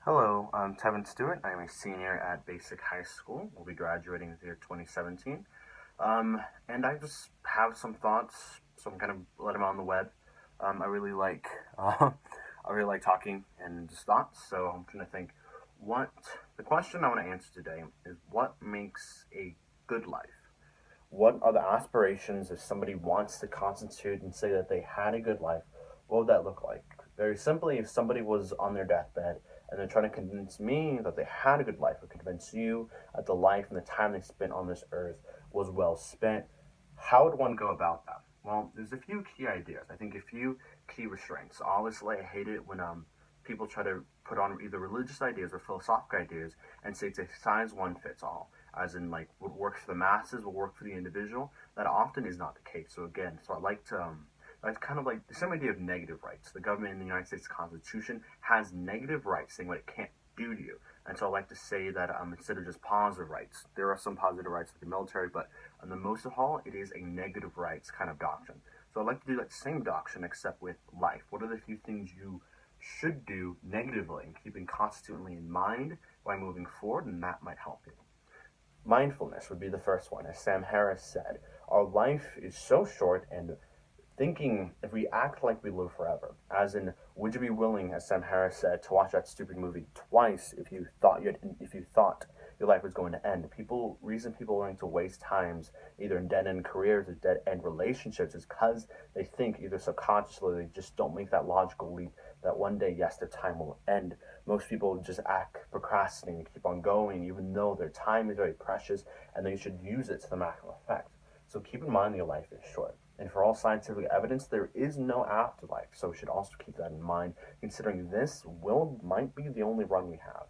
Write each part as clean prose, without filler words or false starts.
Hello, I'm Tevin Stewart. I'm a senior at Basic High School. We'll be graduating this year 2017. And I just have some thoughts, so I'm kind of let them on the web. I really like, I really like talking and just thoughts. So I'm trying to think, what the question I want to answer today is what makes a good life? What are the aspirations if somebody wants to constitute and say that they had a good life? What would that look like? Very simply, if somebody was on their deathbed and they're trying to convince me that they had a good life, or convince you that the life and the time they spent on this earth was well spent, how would one go about that? Well, there's a few key ideas. I think a few key restraints. Obviously, I hate it when people try to put on either religious ideas or philosophical ideas and say it's a size one fits all, as in like what works for the masses will work for the individual. That often is not the case. So again, so I like to that's kind of like the same idea of negative rights. The government in the United States Constitution has negative rights, saying what it can't do to you. And so I like to say that instead of just positive rights, there are some positive rights like the military, but on the most of all, it is a negative rights kind of doctrine. So I like to do that same doctrine except with life. What are the few things you should do negatively and keeping constantly in mind while moving forward, and that might help you. Mindfulness would be the first one. As Sam Harris said, our life is so short, and thinking if we act like we live forever, as in, would you be willing, as Sam Harris said, to watch that stupid movie twice if you thought your life was going to end? People are willing to waste times either in dead end careers or dead end relationships is because they think either subconsciously or they just don't make that logical leap that one day, yes, their time will end. Most people just act procrastinating and keep on going, even though their time is very precious and they should use it to the maximum effect. So keep in mind that your life is short. And for all scientific evidence, there is no afterlife. So we should also keep that in mind, considering this might be the only run we have.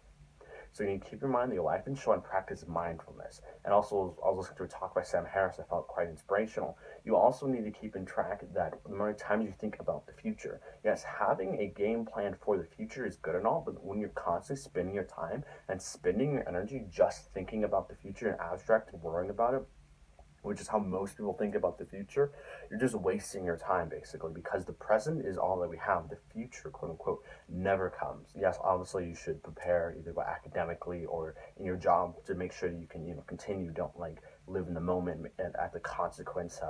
So you need to keep in mind that your life is short and practice mindfulness. And also, I was listening to a talk by Sam Harris. I felt quite inspirational. You also need to keep in track that the more times you think about the future. Yes, having a game plan for the future is good and all, but when you're constantly spending your time and spending your energy just thinking about the future in abstract and worrying about it, which is how most people think about the future, you're just wasting your time basically because the present is all that we have. The future, quote unquote, never comes. Yes, obviously you should prepare either by academically or in your job to make sure that you can, continue. Don't like live in the moment and at the consequence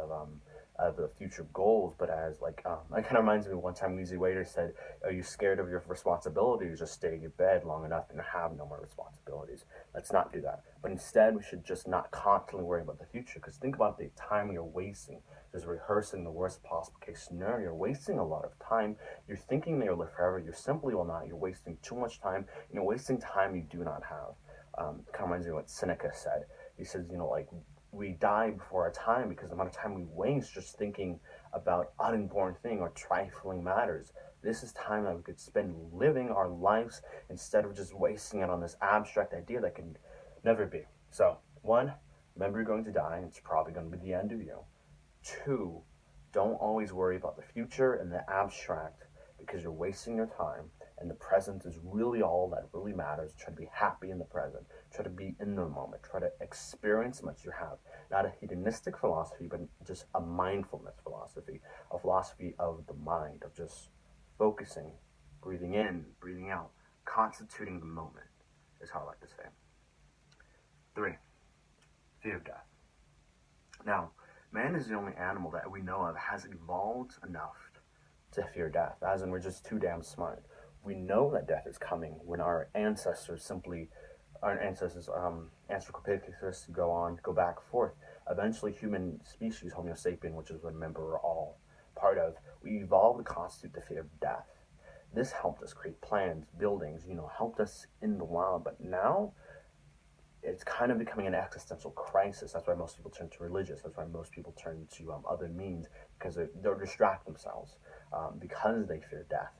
of the future goals. But as it kind of reminds me of one time Easy Waiter said, "Are you scared of your responsibilities? Just stay in your bed long enough and have no more responsibilities." Let's not do that. But instead, we should just not constantly worry about the future. Because think about the time you're wasting just rehearsing the worst possible case scenario. You're wasting a lot of time. You're thinking that you'll live forever. You simply will not. You're wasting too much time. You're wasting time you do not have. Kind of reminds me of what Seneca said. He says, we die before our time because the amount of time we waste just thinking about unimportant thing or trifling matters. This is time that we could spend living our lives instead of just wasting it on this abstract idea that can never be. So, one, remember you're going to die, and it's probably going to be the end of you. Two, don't always worry about the future and the abstract because you're wasting your time, and the present is really all that really matters. Try to be happy in the present. Try to be in the moment. Try to experience much you have. Not a hedonistic philosophy, but just a mindfulness philosophy, a philosophy of the mind, of just focusing, breathing in, breathing out, constituting the moment, is how I like to say. Three, fear of death. Now, man is the only animal that we know of has evolved enough to fear death, as in we're just too damn smart. We know that death is coming when our ancestors, Australopithecus, go back forth. Eventually, human species, Homo sapien, which is what member we're all part of, we evolved to constitute the fear of death. This helped us create plans, buildings, helped us in the wild. But now it's kind of becoming an existential crisis. That's why most people turn to religious. That's why most people turn to other means because they're distract themselves because they fear death.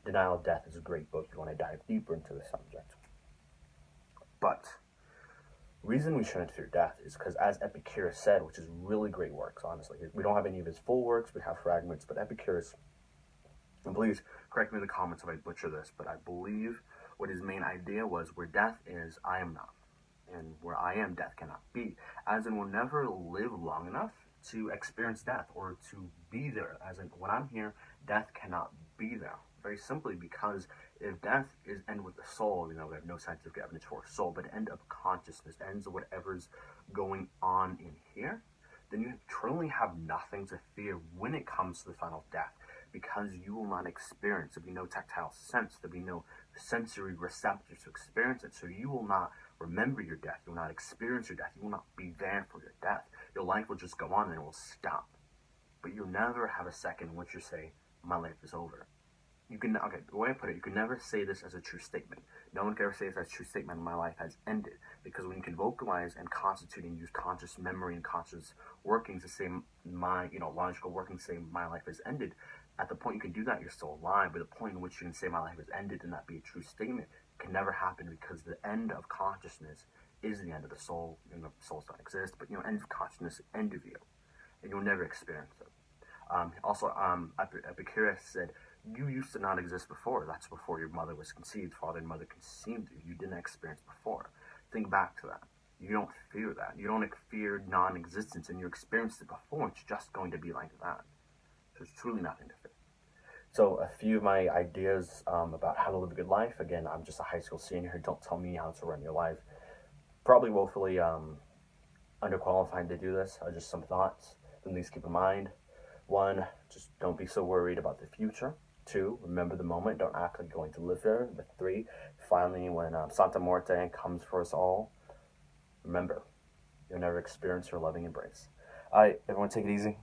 Denial of Death is a great book. You want to dive deeper into the subject. But reason we shouldn't fear death is because, as Epicurus said, which is really great works, honestly. We don't have any of his full works. We have fragments, but Epicurus, and please correct me in the comments if I butcher this, but I believe what his main idea was, where death is, I am not. And where I am, death cannot be. As in, we'll never live long enough to experience death or to be there. As in, when I'm here, death cannot be there. Very simply because if death is end with the soul, we have no scientific evidence for soul, but end of consciousness, ends of whatever's going on in here, then you truly have nothing to fear when it comes to the final death, because you will not experience, there'll be no tactile sense, there'll be no sensory receptors to experience it, so you will not remember your death, you will not experience your death, you will not be there for your death. Your life will just go on and it will stop. But you'll never have a second in which you say, my life is over. You can, okay, the way I put it, you can never say this as a true statement. No one can ever say this as a true statement, my life has ended. Because when you can vocalize and constitute and use conscious memory and conscious workings to say logical workings to say my life has ended, at the point you can do that, you're still alive. But the point in which you can say my life has ended and that be a true statement can never happen, because the end of consciousness is the end of the soul. Souls don't exist, but end of consciousness, end of you. And you'll never experience it. Epicurus said, you used to not exist before. That's before your mother was conceived. Father and mother conceived you. You didn't experience before. Think back to that. You don't fear that. You don't fear non-existence, and you experienced it before. It's just going to be like that. There's truly nothing to fear. So a few of my ideas about how to live a good life. Again, I'm just a high school senior. Don't tell me how to run your life. Probably woefully underqualified to do this. Just some thoughts. Things keep in mind. 1, just don't be so worried about the future. 2, remember the moment. Don't act like you're going to live there. But 3, finally, when Santa Muerte comes for us all, remember, you'll never experience her loving embrace. All right, everyone, take it easy.